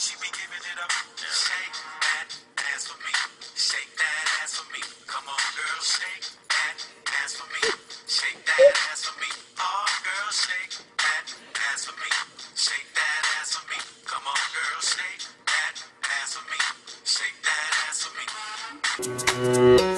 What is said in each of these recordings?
she be giving it up. Shake that ass for me. Shake that ass for me. Come on, girl, shake that ass for me. Shake that ass for me. Oh, girl, shake that ass for me. Shake that ass for me. Come on, girl, shake that ass for me. Shake that ass for me.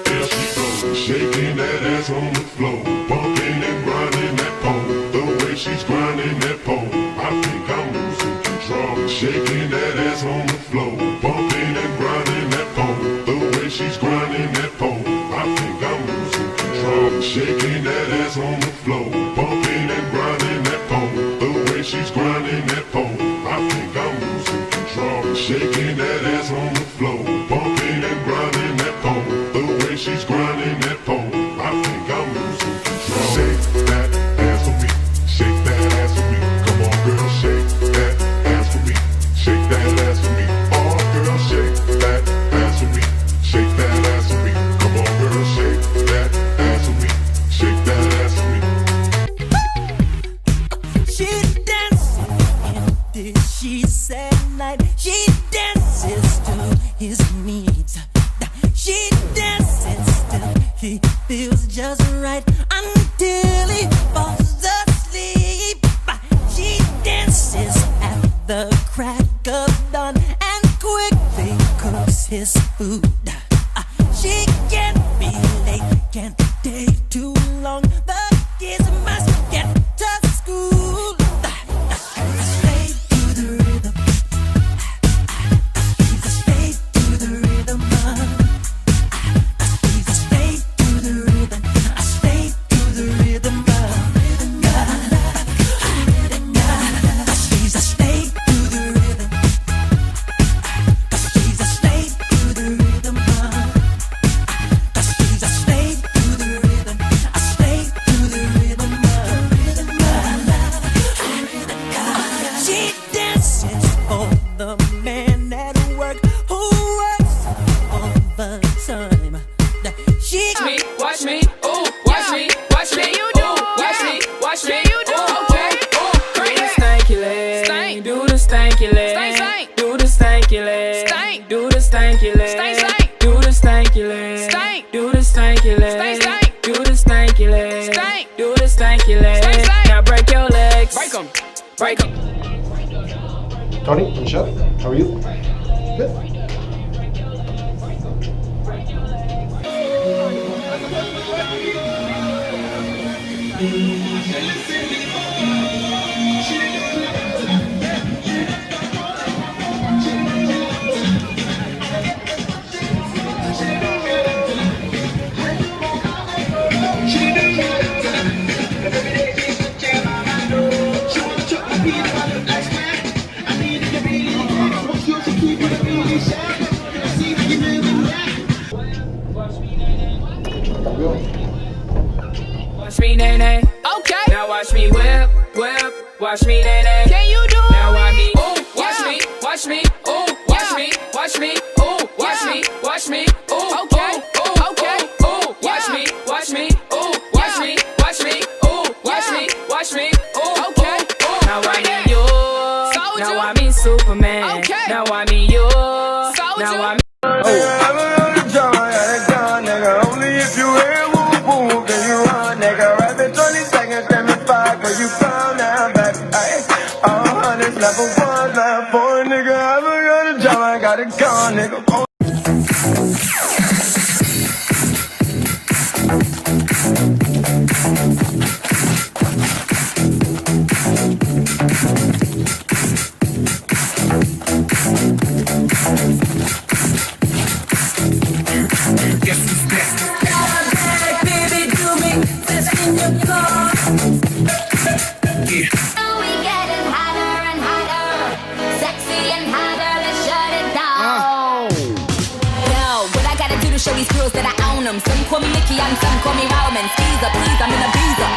There she goes, shaking that ass on the floor, bumping and grinding that pole. The way she's grinding that pole, I think I'm losing control. Shaking that ass on the floor, bumping and grinding that pole. The way she's grinding that pole, I think I'm losing control. Shaking that ass on the floor, bumping and grinding that pole. The way she's grinding that pole, I think I'm losing control. Shaking that ass on the floor, bumping and grinding that pole. The way she's grinding that pole, I think I'm losing control. Shake that ass for me, shake that ass for me. Come on, girl, shake that ass for me, shake that ass for me. Oh, girl, shake that ass for me, shake that ass for me. Come on, girl, shake that ass for me, shake that ass for me. She dances, she said night. She dances to his needs. She dances till he feels just right until he falls asleep. She dances at the crack of dawn and quickly cooks his food. She can't be late, can't take too long. The kids must get to school. Stay to the rhythm. Stay to the rhythm. Stay to the rhythm. Stay to the rhythm. She's a stay to the rhythm. She's a stay to the rhythm. She's a stay to the rhythm. I stay to the rhythm. She dances for the man at work who works overtime. She Watch me, ooh, watch me, watch me, you ooh, do, watch yeah. me, watch me, Yeah, you do. okay, ooh, do the stanky leg, Stank. do the stanky leg, Stank, stank. do the stanky leg, Stank. do the stanky leg, Stank, stank. do the stanky leg, Stank. do the stanky leg, Stank, stank. do the stanky leg, Stank. do the stanky leg, Stank, stank. now break your legs, break 'em. break 'em. Tony, Michelle, how are you? Good. Watch me, nay, nay. Okay. Now watch me whip, whip. Watch me, nay, nay. Can you do Now it? watch me, ooh, Yeah. watch me, ooh, watch Yeah. me, watch me, ooh, watch Yeah. me, watch me, ooh, Okay. ooh, Okay. ooh, ooh, watch Yeah. me, watch me, ooh, watch Yeah. me, watch me, ooh, watch Yeah. me, watch me, ooh, Okay. ooh, ooh. Now I Right mean there. you, Soldier. now I mean Superman. Okay. Now I mean you, Soldier. now I mean. Only if you hear whoop whoop, then you run, nigga. Right there, 20 seconds, then me 5, cause you found out back. All hundreds, level 1, level 4, nigga. I forgot a job, I got it gone, nigga. Baby, do me best in your car. We getting hotter and hotter, sexy and hotter. Let's shut it down. Yo, what I gotta do to show these girls that I own them? Some call me Mickey and some call me Roman. Skeezer, please, I'm in a visa.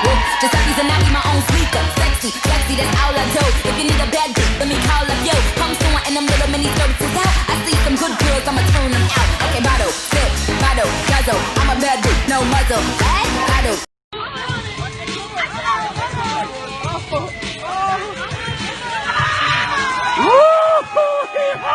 Just like he's a naughty, my own speaker. Sexy, sexy, that's all I do. If you need a bad bitch, let me call up yo. Come soon and them little mini services out. I see some good girls, I'ma turn them out. Okay, bottle, sip, bottle, guzzle. I'm a bad bitch, no muzzle. Bottle. Woo!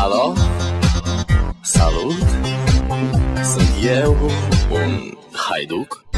Alo? Salut! Sunt eu, un haiduc